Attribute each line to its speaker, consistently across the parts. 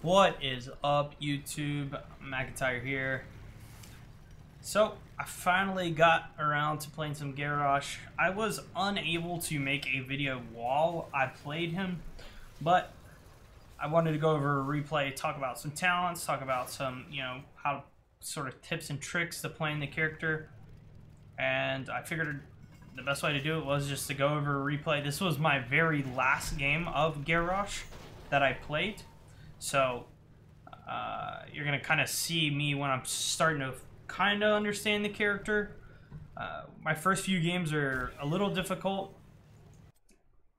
Speaker 1: What is up, YouTube? McIntyre here. So, I finally got around to playing some Garrosh. I was unable to make a video while I played him, but I wanted to go over a replay, talk about some talents, talk about some, how sort of tips and tricks to playing the character. And I figured the best way to do it was just to go over a replay. This was my very last game of Garrosh that I played. So, you're going to kind of see me when I'm starting to kind of understand the character. My first few games are a little difficult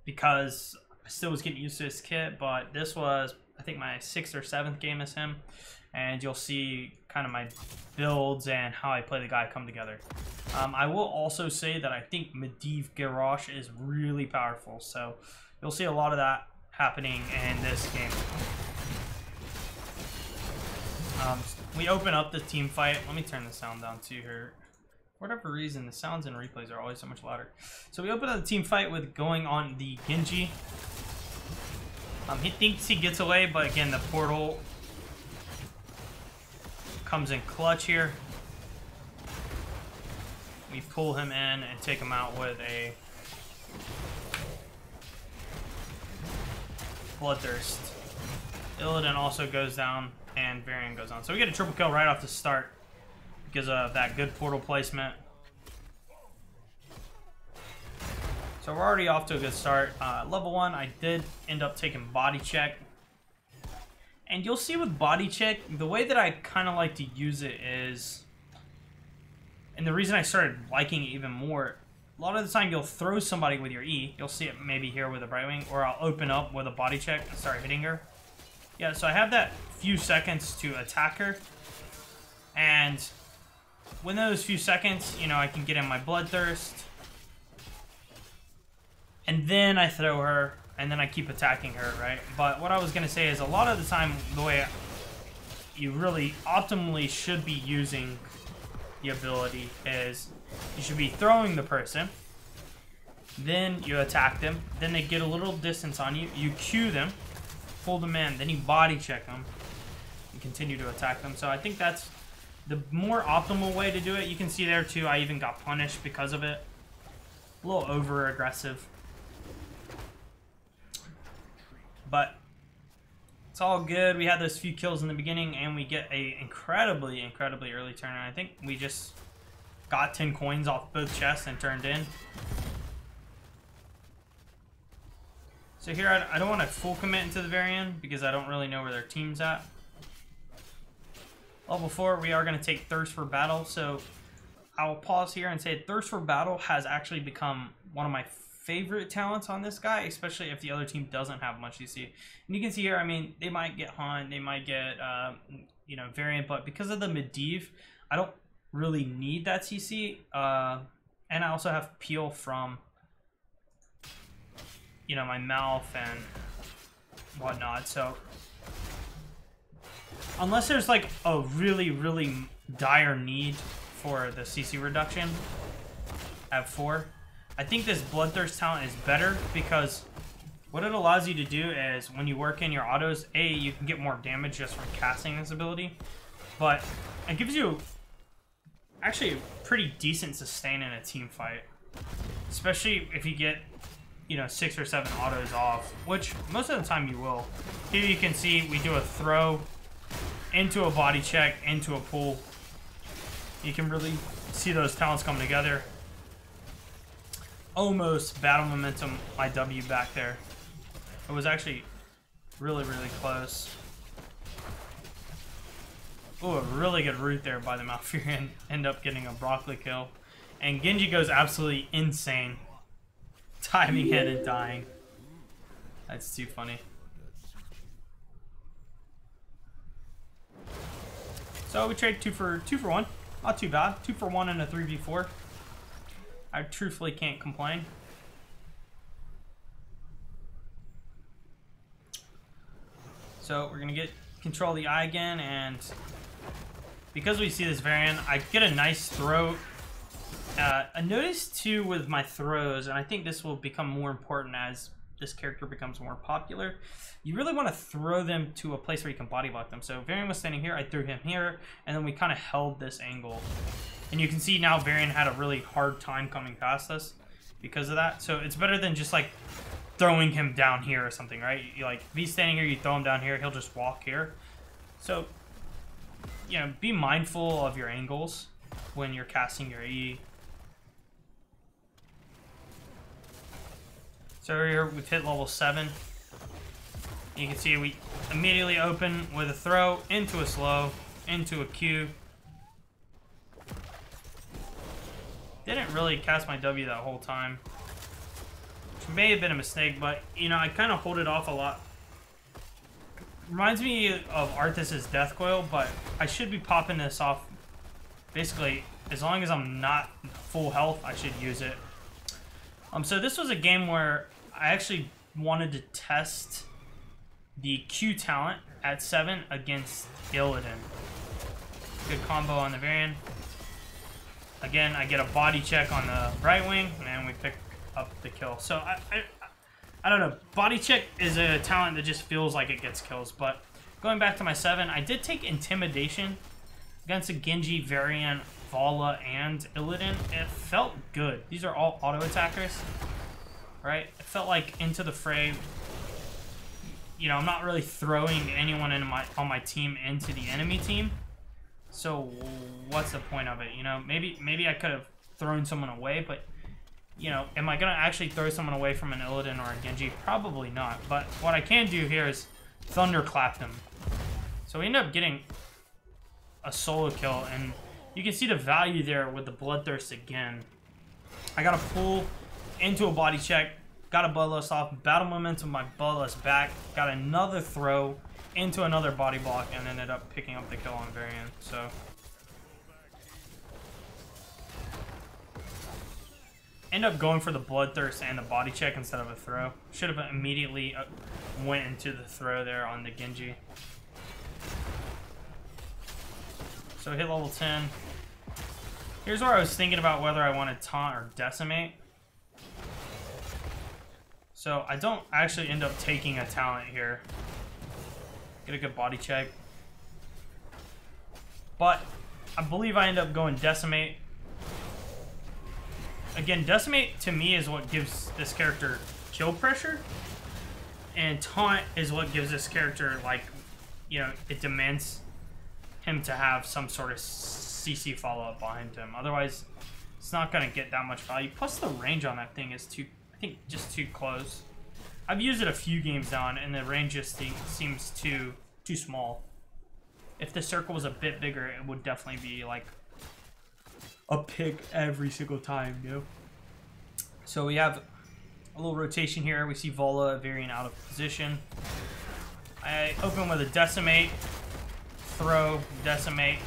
Speaker 1: because I still was getting used to his kit, but this was, I think, my 6th or 7th game as him. And you'll see kind of my builds and how I play the guy come together. I will also say that I think Medivh Garrosh is really powerful, so you'll see a lot of that happening in this game. We open up the team fight. Let me turn the sound down too here. For whatever reason, the sounds in replays are always so much louder. So we open up the team fight with going on the Ginji. He thinks he gets away, but again, the portal comes in clutch here. We pull him in and take him out with a Bloodthirst. Illidan also goes down, and Varian goes on. So we get a triple kill right off the start because of that good portal placement. So we're already off to a good start. Level 1, I did end up taking body check. And you'll see with body check, the way that I kind of like to use it is, and the reason I started liking it even more, a lot of the time you'll throw somebody with your E. You'll see it maybe here with a Brightwing, or I'll open up with a body check and start hitting her. Yeah, so I have that few seconds to attack her. And when those few seconds, I can get in my Bloodthirst. And then I throw her, and then I keep attacking her, right? But what I was going to say is a lot of the time, the way you really optimally should be using the ability is you should be throwing the person, then you attack them, then they get a little distance on you, you Q them, pull them in, then you body check them, and continue to attack them. So I think that's the more optimal way to do it. You can see there too, I even got punished because of it. A little over aggressive. But it's all good. We had those few kills in the beginning, and we get a incredibly early turn. And I think we just got 10 coins off both chests and turned in. So here, I don't want to full commit into the Varian because I don't really know where their team's at. Level 4, we are going to take Thirst for Battle. So I'll pause here and say Thirst for Battle has actually become one of my favorite talents on this guy, especially if the other team doesn't have much CC. And you can see here, I mean, they might get Hunt, they might get, Variant, but because of the Medivh, I don't really need that CC. And I also have Peel from, my mouth and whatnot. So unless there's like a really dire need for the CC reduction at 4, I think this Bloodthirst talent is better because what it allows you to do is when you work in your autos, you can get more damage just from casting this ability, but it gives you actually a pretty decent sustain in a team fight, especially if you get 6 or 7 autos off, which most of the time you will. Here you can see we do a throw into a body check into a pull. You can really see those talents come together. Almost battle momentum my W back there. It was actually really close. Oh, a really good root there by the Malfurion. End up getting a broccoli kill. And Ginji goes absolutely insane. Timing hit and dying. That's too funny. So we trade 2 for 1. Not too bad. 2 for 1 in a 3v4. I truthfully can't complain. So we're gonna get control of the eye again, and because we see this Variant, I get a nice throw. I noticed too with my throws, and I think this will become more important as this character becomes more popular, you really want to throw them to a place where you can body block them. So Varian was standing here, I threw him here, and then we kind of held this angle. And you can see now Varian had a really hard time coming past us because of that. So it's better than just like throwing him down here or something, right? Like if he's standing here, you throw him down here, he'll just walk here. So, you know, be mindful of your angles when you're casting your E. So here we've hit level 7. You can see we immediately open with a throw into a slow, into a Q. Didn't really cast my W that whole time, which may have been a mistake, but you know, I kind of hold it off a lot. Reminds me of Arthas's Death Coil, but I should be popping this off. Basically, as long as I'm not full health, I should use it. So this was a game where I actually wanted to test the Q talent at 7 against Illidan. Good combo on the Varian. Again, I get a body check on the right wing, and we pick up the kill. So I don't know. Body check is a talent that just feels like it gets kills. But going back to my 7, I did take Intimidation against a Ginji, Varian, Vala, and Illidan. It felt good. These are all auto attackers, right? It felt like into the fray. You know, I'm not really throwing anyone on my team into the enemy team. So what's the point of it? You know, maybe I could have thrown someone away, but you know, am I gonna actually throw someone away from an Illidan or a Genji? Probably not. But what I can do here is thunderclap them. So we end up getting a solo kill, and you can see the value there with the Bloodthirst again. I got a pull into a body check, got a Bloodlust off, battle momentum, my Bloodlust back, got another throw into another body block, and ended up picking up the kill on Varian. So end up going for the Bloodthirst and the body check instead of a throw. Should have immediately went into the throw there on the Genji. So hit level 10. Here's where I was thinking about whether I wanted taunt or decimate. So I don't actually end up taking a talent here. Get a good body check. But I believe I end up going decimate. Again, decimate to me is what gives this character kill pressure. And taunt is what gives this character, like, you know, it demands him to have some sort of CC follow-up behind him. Otherwise, it's not going to get that much value. Plus, the range on that thing is too, I think, just too close. I've used it a few games now, and the range just seems too small. If the circle was a bit bigger, it would definitely be like a pick every single time, you know? So we have a little rotation here. We see Vala, Varian out of position. I open with a decimate, throw, decimate,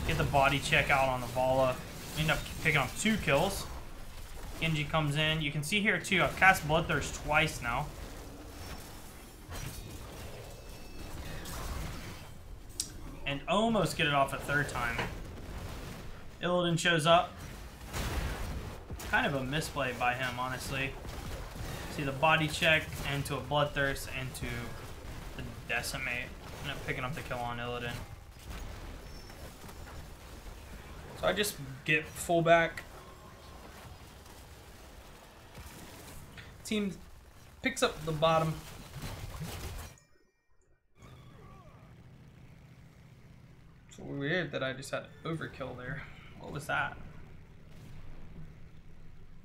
Speaker 1: get the body check out on the Vala. End up picking up 2 kills. Genji comes in. You can see here too, I've cast Bloodthirst twice now. And almost get it off a 3rd time. Illidan shows up. Kind of a misplay by him, honestly. See the body check into a Bloodthirst into the decimate. End up picking up the kill on Illidan. So I just get fullback. Team picks up the bottom. It's weird that I just had overkill there. What was that?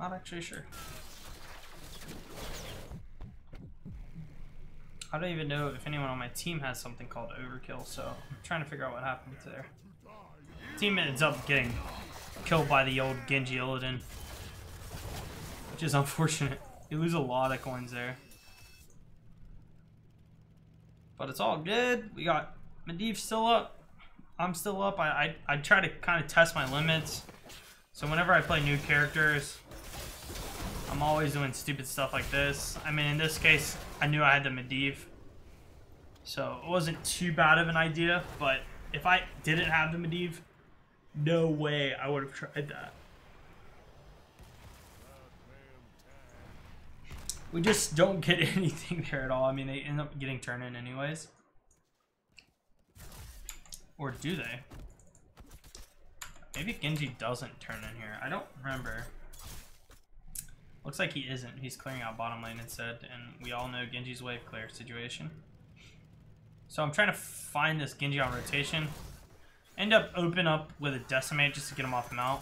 Speaker 1: Not actually sure. I don't even know if anyone on my team has something called overkill, so I'm trying to figure out what happened there. Team ends up getting killed by the old Genji Illidan, which is unfortunate. You lose a lot of coins there. But it's all good. We got Medivh still up. I'm still up. I try to kind of test my limits. So whenever I play new characters, I'm always doing stupid stuff like this. I mean, in this case, I knew I had the Medivh, so it wasn't too bad of an idea. But if I didn't have the Medivh, no way I would have tried that. We just don't get anything there at all. I mean, they end up getting turned in anyways. Or do they? Maybe Ginji doesn't turn in here. I don't remember. Looks like he isn't. He's clearing out bottom lane instead. And we all know Genji's wave clear situation. So I'm trying to find this Ginji on rotation. End up open up with a Decimate just to get him off mount.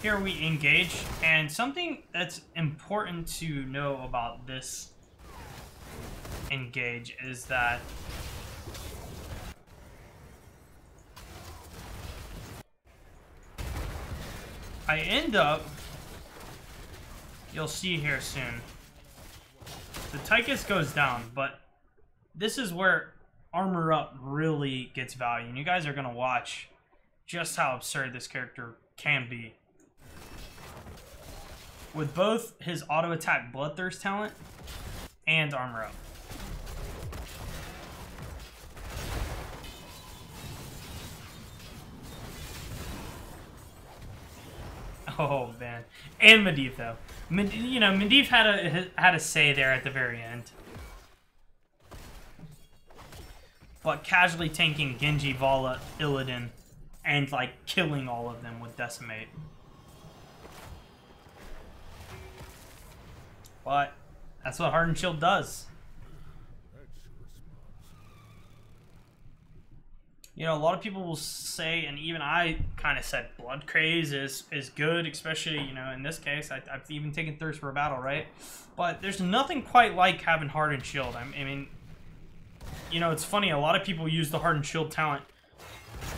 Speaker 1: Here we engage, and something that's important to know about this engage is that I end up, you'll see here soon, the Tychus goes down, but this is where armor up really gets value, and you guys are going to watch just how absurd this character can be. With both his auto attack Bloodthirst talent and armor up. Oh man, and Medivh though. You know, Medivh had a say there at the very end. But casually tanking Genji, Vala, Illidan, and like killing all of them with Decimate. But that's what Hardened Shield does. You know, a lot of people will say, and even I kind of said, Blood Craze is good, especially, you know, in this case. I've even taken Thirst for a Battle, right? But there's nothing quite like having Hardened Shield. I mean, you know, it's funny, a lot of people use the Hardened Shield talent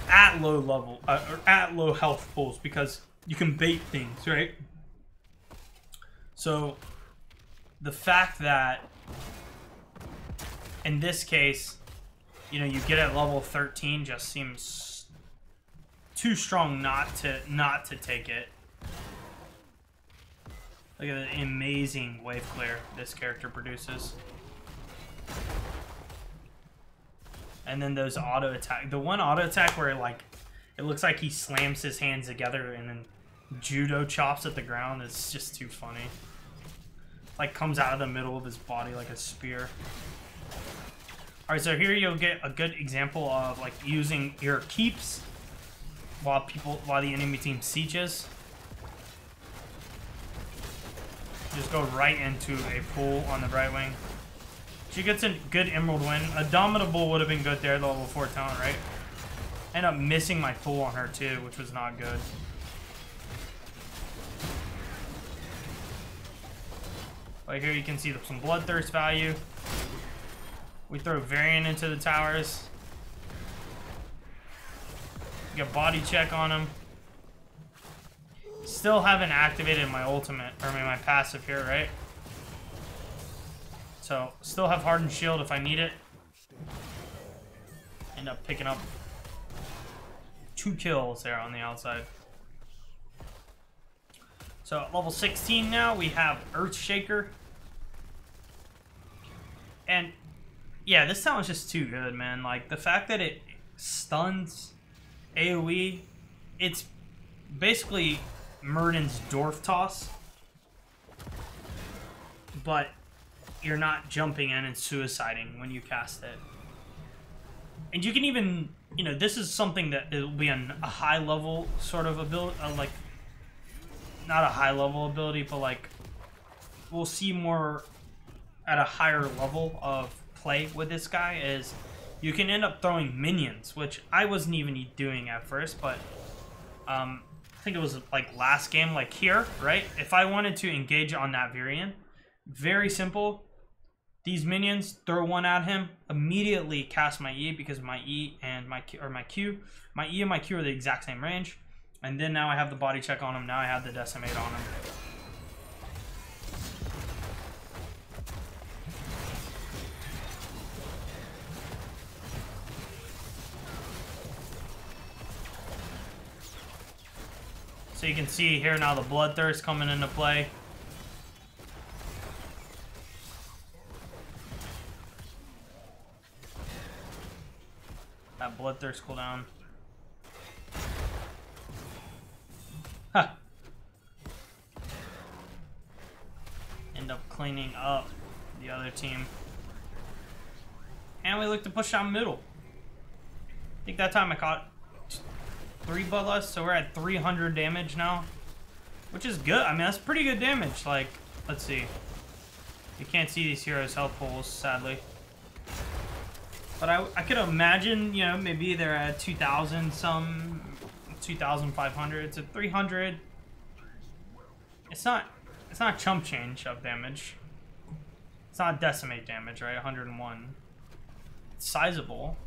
Speaker 1: at low level, or at low health pools, because you can bait things, right? So the fact that in this case, you know, you get at level 13 just seems too strong not to take it. Look at the amazing wave clear this character produces. And then those auto attack, the one auto attack where like it looks like he slams his hands together and then judo chops at the ground is just too funny. Like comes out of the middle of his body like a spear. Alright, so here you'll get a good example of like using your keeps while the enemy team sieges. Just go right into a pool on the right wing. She gets a good Emerald win. A Dominable would have been good there, the level 4 talent, right? End up missing my pool on her too, which was not good. Right here you can see some Bloodthirst value. We throw Varian into the towers. Get body check on him. Still haven't activated my ultimate, or my passive here, right? So, still have Hardened Shield if I need it. End up picking up 2 kills there on the outside. So, at level 16 now, we have Earthshaker. And, yeah, this talent's just too good, man. Like, the fact that it stuns AoE, it's basically Murden's Dwarf Toss. But you're not jumping in and suiciding when you cast it. And you can even, you know, this is something that it will be a high level sort of ability, like, not a high level ability, but like, we'll see more at a higher level of play with this guy is you can end up throwing minions, which I wasn't even doing at first, but I think it was like last game, like here, right? If I wanted to engage on that Varian, very simple. These minions, throw one at him, immediately cast my E because my E and my Q, or my E and my Q are the exact same range. And then now I have the body check on him, now I have the Decimate on him. So you can see here now the Bloodthirst coming into play. That Bloodthirst cooldown. Huh. End up cleaning up the other team. And we look to push down middle. I think that time I caught 3 bloodlust, so we're at 300 damage now. Which is good. I mean, that's pretty good damage. Like, let's see. You can't see these heroes' health pools, sadly. But I could imagine, you know, maybe they're at 2,000 some, 2,500 to 300. It's not chump change of damage. It's not decimate damage, right? 101. It's sizable.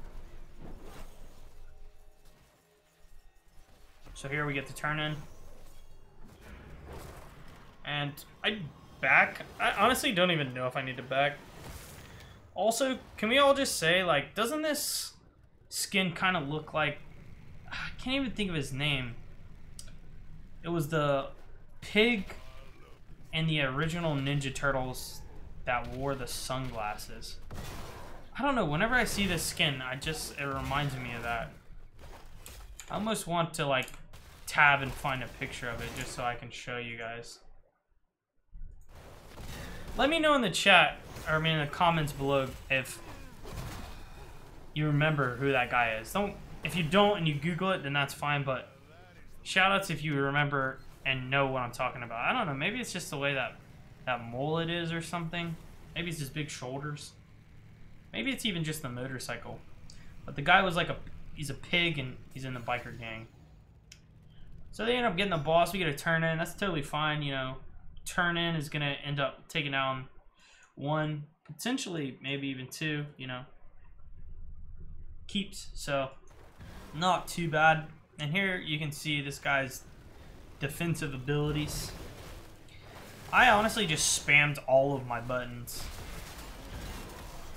Speaker 1: So here we get to turn in. And I honestly don't even know if I need to back. Also, can we all just say, like, doesn't this skin kind of look like... I can't even think of his name. It was the pig and the original Ninja Turtles that wore the sunglasses. I don't know, whenever I see this skin, it reminds me of that. I almost want to, like, tab and find a picture of it just so I can show you guys. Let me know in the chat, or I mean in the comments below, if you remember who that guy is. If you don't and you Google it, then that's fine, but shoutouts if you remember and know what I'm talking about. I don't know, maybe it's just the way that mullet is or something. Maybe it's his big shoulders. Maybe it's even just the motorcycle. But the guy was like he's a pig and he's in the biker gang. So they end up getting the boss. We get a turn in. That's totally fine, you know. Turn in is gonna end up taking down 1, potentially maybe even 2, you know, keeps, so not too bad. And here you can see this guy's defensive abilities. I honestly just spammed all of my buttons.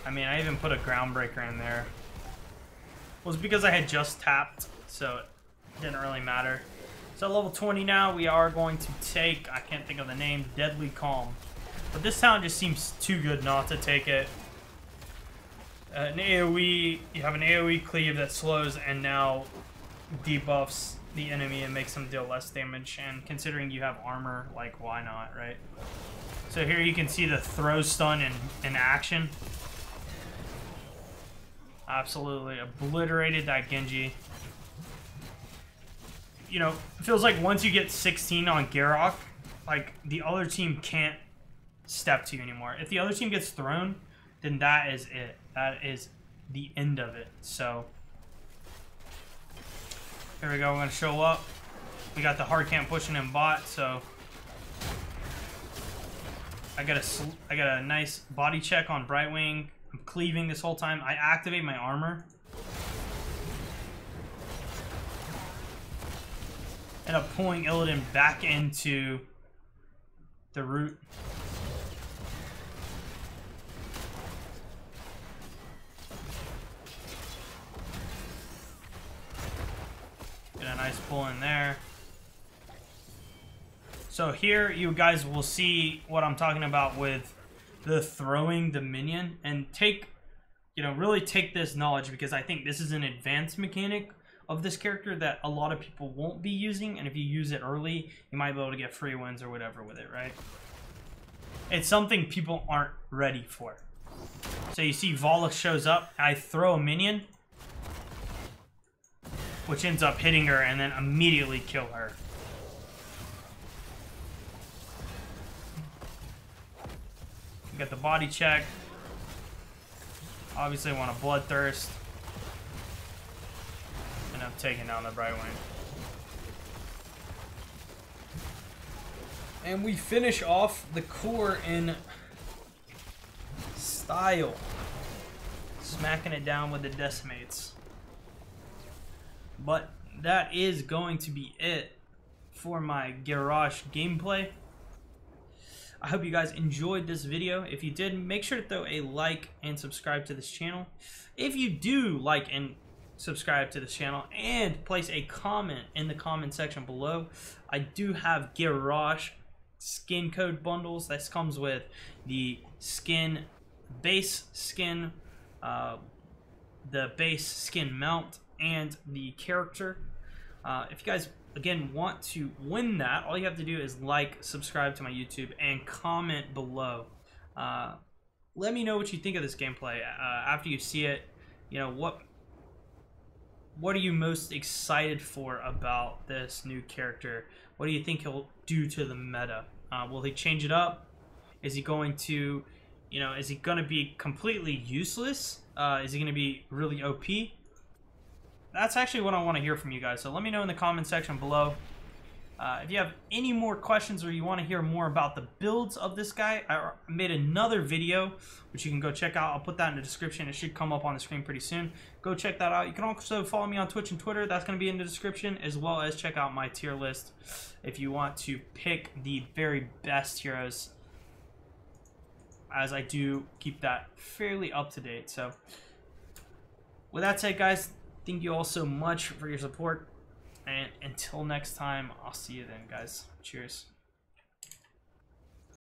Speaker 1: I mean, I even put a groundbreaker in there. It was because I had just tapped, so it didn't really matter. So level 20 now, we are going to take, I can't think of the name, Deadly Calm. But this sound just seems too good not to take it. An AoE, you have an AoE cleave that slows and now debuffs the enemy and makes them deal less damage. And considering you have armor, like, why not, right? So here you can see the throw stun in action. Absolutely obliterated that Ginji. You know, it feels like once you get 16 on Garrosh, like, the other team can't step to you anymore. If the other team gets thrown, then that is it. That is the end of it. So, here we go. We're going to show up. We got the hard camp pushing in bot, so I got a nice body check on Brightwing. I'm cleaving this whole time. I activate my armor. End up pulling Illidan back into the root. Get a nice pull in there. So here you guys will see what I'm talking about with the throwing the minion, and take, you know, really take this knowledge, because I think this is an advanced mechanic of this character that a lot of people won't be using, and if you use it early, you might be able to get free wins or whatever with it, right? It's something people aren't ready for. So you see Vala shows up, I throw a minion, which ends up hitting her and then immediately kill her. Get the body check. Obviously I want a bloodthirst. And I'm taking down the Brightwing. And we finish off the core in style. Smacking it down with the Decimates. But that is going to be it for my Garrosh gameplay. I hope you guys enjoyed this video. If you did, make sure to throw a like and subscribe to this channel. If you do like and subscribe to this channel and place a comment in the comment section below, I do have Garrosh skin code bundles. This comes with the skin, base skin, the base skin mount, and the character. If you guys again want to win that, all you have to do is like, subscribe to my YouTube, and comment below. Let me know what you think of this gameplay after you see it. You know, what are you most excited for about this new character? What do you think he'll do to the meta? Will he change it up? Is he going to, you know, is he going to be completely useless? Is he going to be really OP? That's actually what I want to hear from you guys. So let me know in the comment section below. If you have any more questions or you want to hear more about the builds of this guy, I made another video, which you can go check out. I'll put that in the description. It should come up on the screen pretty soon. Go check that out. You can also follow me on Twitch and Twitter. That's going to be in the description, as well as check out my tier list if you want to pick the very best heroes, as I do keep that fairly up to date. So with that said, guys, thank you all so much for your support. And until next time, I'll see you then, guys. Cheers.